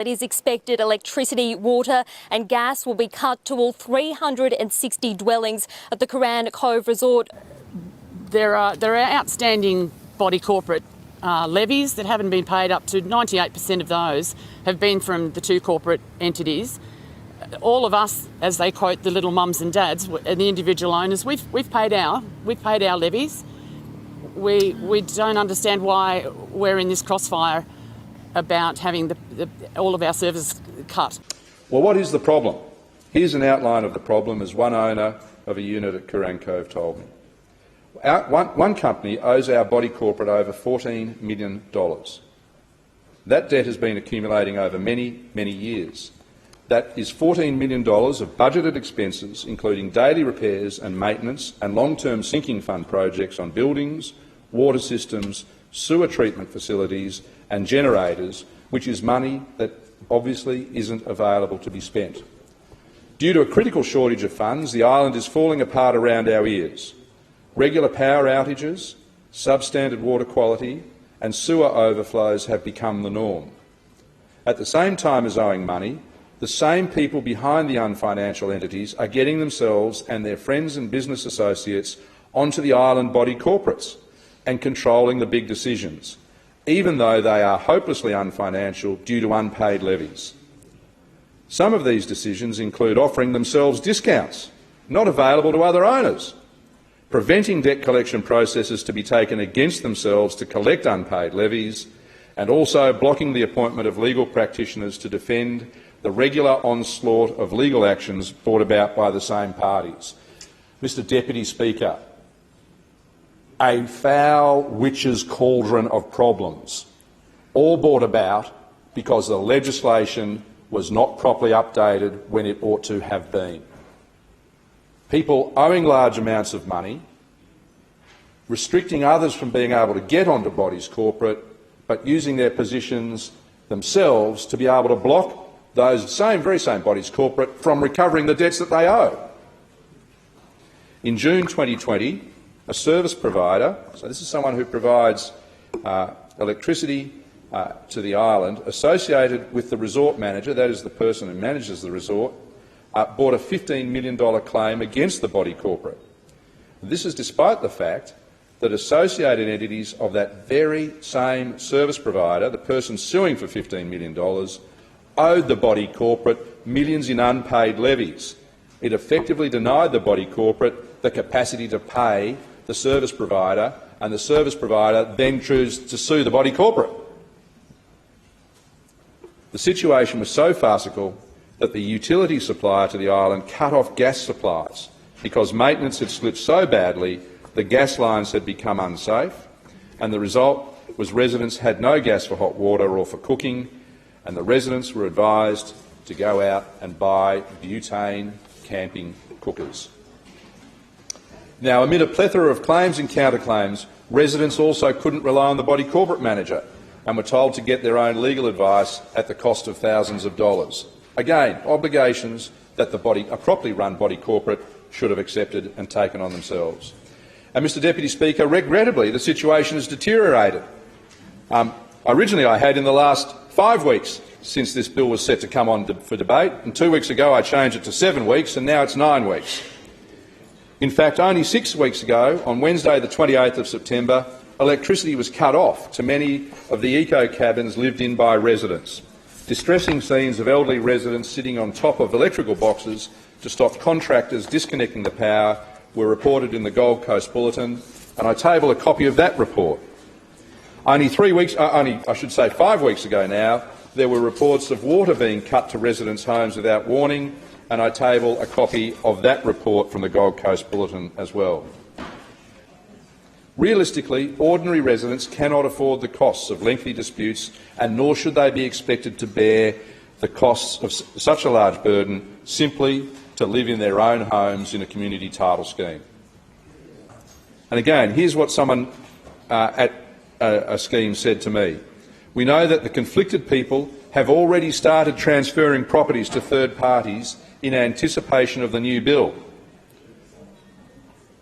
It is expected electricity, water and gas will be cut to all 360 dwellings at the Couran Cove resort. There are outstanding body corporate levies that haven't been paid. Up to 98% of those have been from the two corporate entities. All of us, as they quote the little mums and dads and the individual owners, we've paid our levies. We don't understand why we're in this crossfire about having all of our services cut. Well, what is the problem? Here's an outline of the problem, as one owner of a unit at Couran Cove told me. One company owes our body corporate over $14 million. That debt has been accumulating over many, many years. That is $14 million of budgeted expenses, including daily repairs and maintenance and long-term sinking fund projects on buildings, water systems, sewer treatment facilities and generators, which is money that obviously isn't available to be spent. Due to a critical shortage of funds, the island is falling apart around our ears. Regular power outages, substandard water quality and sewer overflows have become the norm. At the same time as owing money, the same people behind the unfinancial entities are getting themselves and their friends and business associates onto the island body corporates and controlling the big decisions, even though they are hopelessly unfinancial due to unpaid levies. Some of these decisions include offering themselves discounts not available to other owners, preventing debt collection processes to be taken against themselves to collect unpaid levies, and also blocking the appointment of legal practitioners to defend the regular onslaught of legal actions brought about by the same parties. Mr Deputy Speaker, a foul witch's cauldron of problems, all brought about because the legislation was not properly updated when it ought to have been. People owing large amounts of money, restricting others from being able to get onto bodies corporate, but using their positions themselves to be able to block those very same bodies corporate from recovering the debts that they owe. In June 2020, a service provider, so this is someone who provides electricity to the island, associated with the resort manager, that is the person who manages the resort, brought a $15 million claim against the body corporate. This is despite the fact that associated entities of that very same service provider, the person suing for $15 million, owed the body corporate millions in unpaid levies. It effectively denied the body corporate the capacity to pay the service provider, and the service provider then chose to sue the body corporate. The situation was so farcical that the utility supplier to the island cut off gas supplies because maintenance had slipped so badly the gas lines had become unsafe, and the result was residents had no gas for hot water or for cooking, and the residents were advised to go out and buy butane camping cookers. Now, amid a plethora of claims and counterclaims, residents also couldn't rely on the body corporate manager and were told to get their own legal advice at the cost of thousands of dollars. Again, obligations that a properly run body corporate should have accepted and taken on themselves. And, Mr Deputy Speaker, regrettably, the situation has deteriorated. Originally I had in the last 5 weeks since this bill was set to come on for debate, and 2 weeks ago I changed it to 7 weeks, and now it's 9 weeks. In fact, only 6 weeks ago, on Wednesday the 28th of September, electricity was cut off to many of the eco cabins lived in by residents. Distressing scenes of elderly residents sitting on top of electrical boxes to stop contractors disconnecting the power were reported in the Gold Coast Bulletin, and I table a copy of that report. Only 5 weeks ago now, there were reports of water being cut to residents' homes without warning, and I table a copy of that report from the Gold Coast Bulletin as well. Realistically, ordinary residents cannot afford the costs of lengthy disputes, and nor should they be expected to bear the costs of such a large burden simply to live in their own homes in a community title scheme. And again, here's what someone at a scheme said to me. We know that the conflicted people have already started transferring properties to third parties in anticipation of the new bill.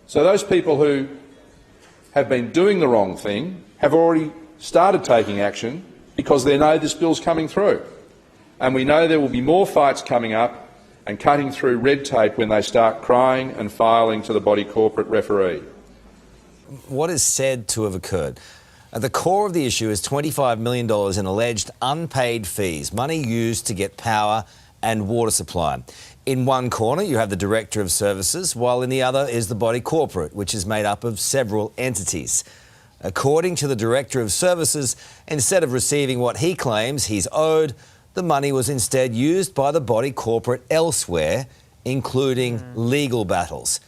So those people who have been doing the wrong thing have already started taking action because they know this bill's coming through. And we know there will be more fights coming up and cutting through red tape when they start crying and filing to the body corporate referee. What is said to have occurred? At the core of the issue is $25 million in alleged unpaid fees, money used to get power and water supply. In one corner, you have the Director of Services, while in the other is the body corporate, which is made up of several entities. According to the Director of Services, instead of receiving what he claims he's owed, the money was instead used by the body corporate elsewhere, including legal battles.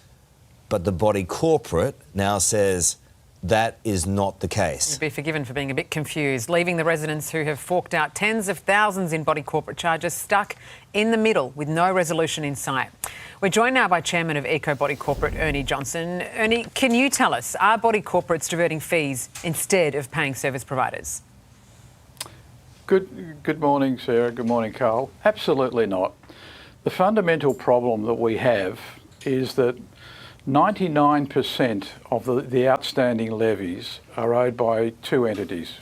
But the body corporate now says that is not the case. You'd be forgiven for being a bit confused, leaving the residents who have forked out tens of thousands in body corporate charges stuck in the middle with no resolution in sight. We're joined now by Chairman of Eco Body Corporate, Ernie Johnson. Ernie, can you tell us, are body corporates diverting fees instead of paying service providers? Good morning, Sarah. Good morning, Carl. Absolutely not. The fundamental problem that we have is that 99% of the outstanding levies are owed by two entities,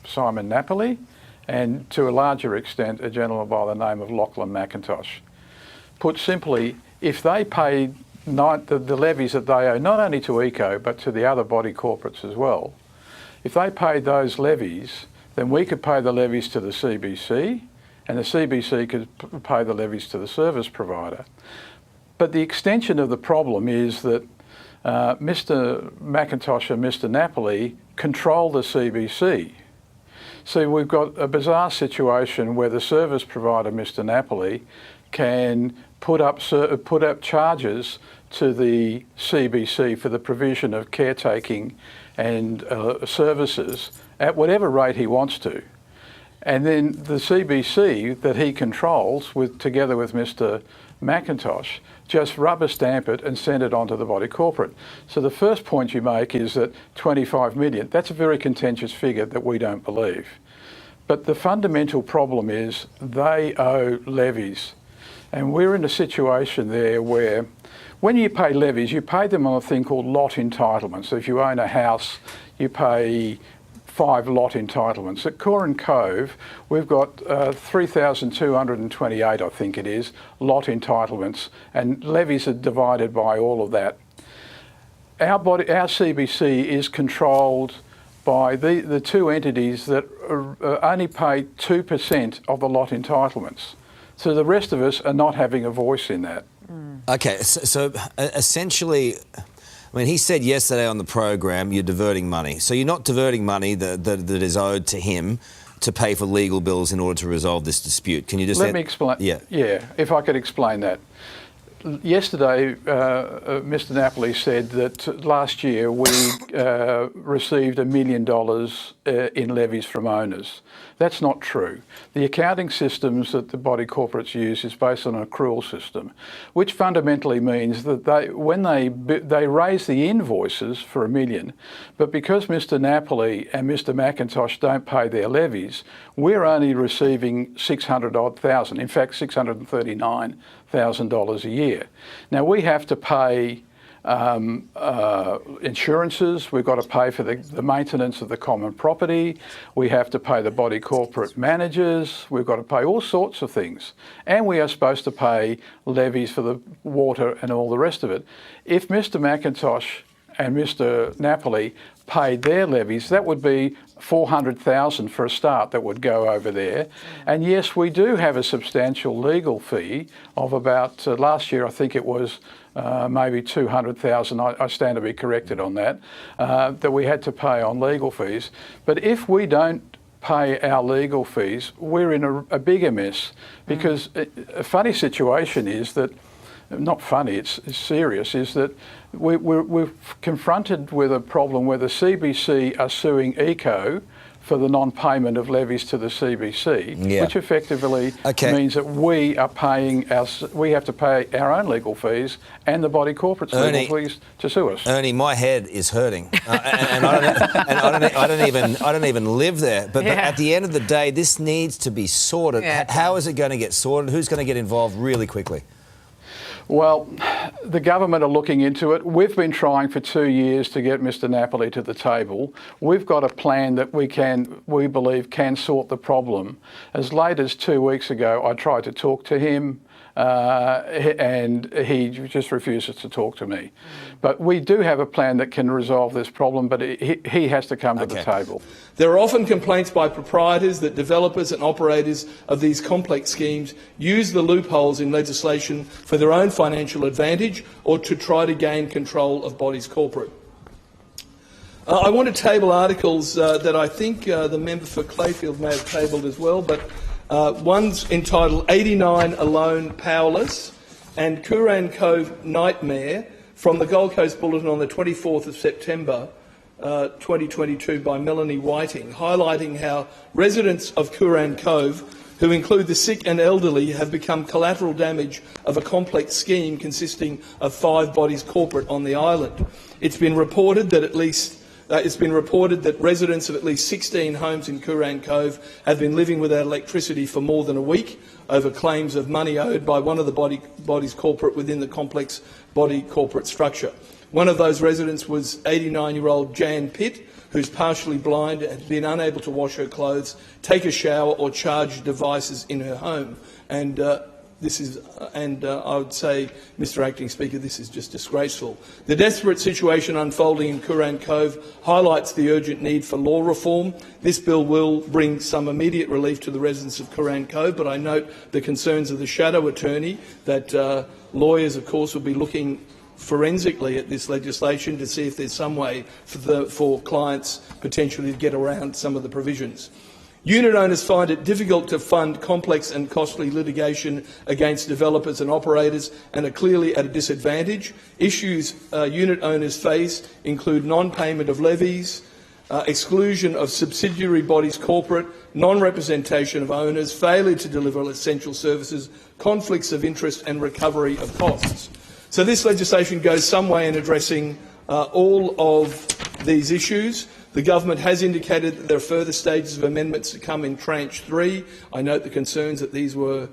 Simon Napoli and, to a larger extent, a gentleman by the name of Lachlan McIntosh. Put simply, if they paid the levies that they owe not only to ECO but to the other body corporates as well, if they paid those levies, then we could pay the levies to the CBC and the CBC could pay the levies to the service provider. But the extension of the problem is that Mr McIntosh and Mr Napoli control the CBC. So we've got a bizarre situation where the service provider, Mr Napoli, can put up charges to the CBC for the provision of caretaking and services at whatever rate he wants to. And then the CBC that he controls, together with Mr McIntosh, just rubber stamp it and send it on to the body corporate. So the first point you make is that 25 million, that's a very contentious figure that we don't believe. But the fundamental problem is they owe levies. And we're in a situation there where when you pay levies, you pay them on a thing called lot entitlement. So if you own a house, you pay 5 lot entitlements. At Couran Cove, we've got 3,228, I think it is, lot entitlements, and levies are divided by all of that. Our CBC is controlled by the two entities that only pay 2% of the lot entitlements. So the rest of us are not having a voice in that. Okay, so essentially, I mean, he said yesterday on the program, you're diverting money. So you're not diverting money that is owed to him to pay for legal bills in order to resolve this dispute. Can you just... Let me explain. Yeah, if I could explain that. Yesterday, Mr Napoli said that last year we received $1 million in levies from owners. That's not true. The accounting systems that the body corporates use is based on an accrual system, which fundamentally means that when they raise the invoices for $1 million, but because Mr Napoli and Mr McIntosh don't pay their levies, we're only receiving 600-odd thousand, in fact $639,000 a year. Now we have to pay insurances, we've got to pay for the maintenance of the common property, we have to pay the body corporate managers, we've got to pay all sorts of things. And we are supposed to pay levies for the water and all the rest of it. If Mr McIntosh and Mr Napoli paid their levies, that would be 400,000 for a start that would go over there. And yes, we do have a substantial legal fee of about, last year I think it was maybe 200,000, I stand to be corrected on that, that we had to pay on legal fees. But if we don't pay our legal fees, we're in a bigger mess, because a funny situation is that, not funny, it's serious, is that we're confronted with a problem where the CBC are suing ECO for the non-payment of levies to the CBC, which effectively means that we have to pay our own legal fees and the body corporate's legal fees to sue us. Ernie, my head is hurting, and I don't even live there. But at the end of the day, this needs to be sorted. How is it going to get sorted? Who's going to get involved really quickly? Well, the government are looking into it. We've been trying for 2 years to get Mr Napoli to the table. We've got a plan that we believe can sort the problem. As late as 2 weeks ago, I tried to talk to him and he just refuses to talk to me. But we do have a plan that can resolve this problem, but he has to come to the table. There are often complaints by proprietors that developers and operators of these complex schemes use the loopholes in legislation for their own financial advantage or to try to gain control of bodies corporate. I want to table articles that I think the member for Clayfield may have tabled as well, but one's entitled 89 Alone Powerless and Couran Cove Nightmare from the Gold Coast Bulletin on the 24th of September 2022 by Melanie Whiting, highlighting how residents of Couran Cove, who include the sick and elderly, have become collateral damage of a complex scheme consisting of 5 bodies corporate on the island. It's been reported that residents of at least 16 homes in Couran Cove have been living without electricity for more than a week over claims of money owed by one of the bodies corporate within the complex body corporate structure. One of those residents was 89-year-old Jan Pitt, who's partially blind and has been unable to wash her clothes, take a shower or charge devices in her home. And I would say, Mr Acting Speaker, this is just disgraceful. The desperate situation unfolding in Couran Cove highlights the urgent need for law reform. This bill will bring some immediate relief to the residents of Couran Cove, but I note the concerns of the shadow attorney that lawyers, of course, will be looking forensically at this legislation to see if there's some way for clients potentially to get around some of the provisions. Unit owners find it difficult to fund complex and costly litigation against developers and operators and are clearly at a disadvantage. Issues unit owners face include non-payment of levies, exclusion of subsidiary bodies corporate, non-representation of owners, failure to deliver essential services, conflicts of interest and recovery of costs. So this legislation goes some way in addressing all of these issues. The government has indicated that there are further stages of amendments to come in tranche 3. I note the concerns that these were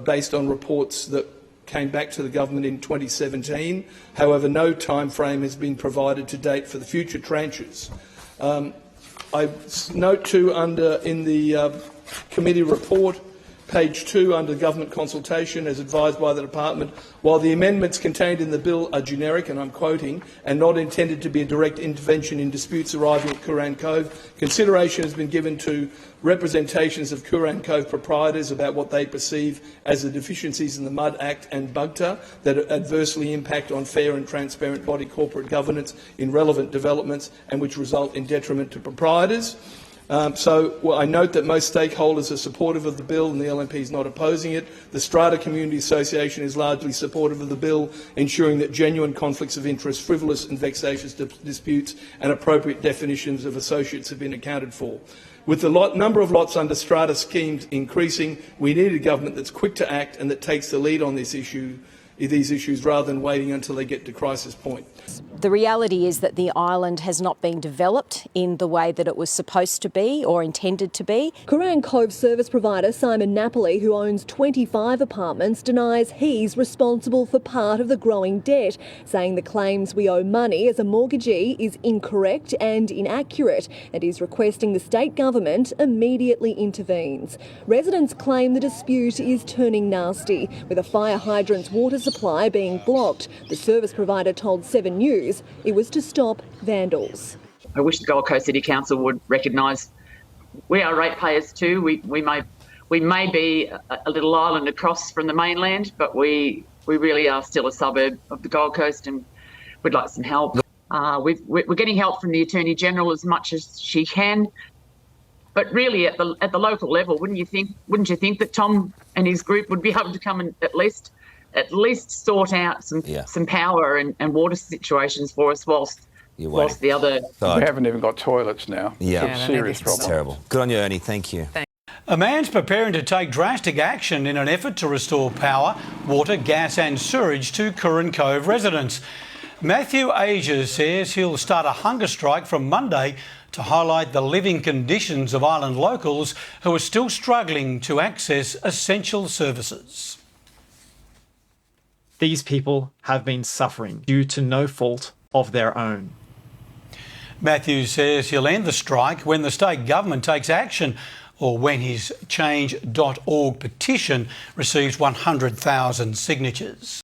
based on reports that came back to the government in 2017. However, no time frame has been provided to date for the future tranches. I note too in the committee report, page 2, under government consultation, as advised by the department, while the amendments contained in the bill are generic, and I'm quoting, and not intended to be a direct intervention in disputes arising at Couran Cove, consideration has been given to representations of Couran Cove proprietors about what they perceive as the deficiencies in the MUD Act and BUGTA that adversely impact on fair and transparent body corporate governance in relevant developments and which result in detriment to proprietors. I note that most stakeholders are supportive of the bill and the LNP is not opposing it. The Strata Community Association is largely supportive of the bill, ensuring that genuine conflicts of interest, frivolous and vexatious disputes and appropriate definitions of associates have been accounted for. With the number of lots under strata schemes increasing, we need a government that's quick to act and that takes the lead on these issues rather than waiting until they get to crisis point. The reality is that the island has not been developed in the way that it was supposed to be or intended to be. Couran Cove service provider Simon Napoli, who owns 25 apartments, denies he's responsible for part of the growing debt, saying the claims we owe money as a mortgagee is incorrect and inaccurate, and is requesting the state government immediately intervenes. Residents claim the dispute is turning nasty, with a fire hydrant's water supply being blocked. The service provider told 7 News it was to stop vandals. I wish the Gold Coast City Council would recognise we are ratepayers too. We may be a little island across from the mainland, but we really are still a suburb of the Gold Coast, and we'd like some help. We're getting help from the Attorney General as much as she can, but really at the local level, wouldn't you think that Tom and his group would be able to come and at least sort out some power and water situations for us whilst the other... We haven't even got toilets now. Yeah, it's a serious problem. Terrible. Good on you, Ernie. Thank you. A man's preparing to take drastic action in an effort to restore power, water, gas and sewerage to Couran Cove residents. Matthew Asia says he'll start a hunger strike from Monday to highlight the living conditions of island locals who are still struggling to access essential services. These people have been suffering due to no fault of their own. Matthew says he'll end the strike when the state government takes action or when his change.org petition receives 100,000 signatures.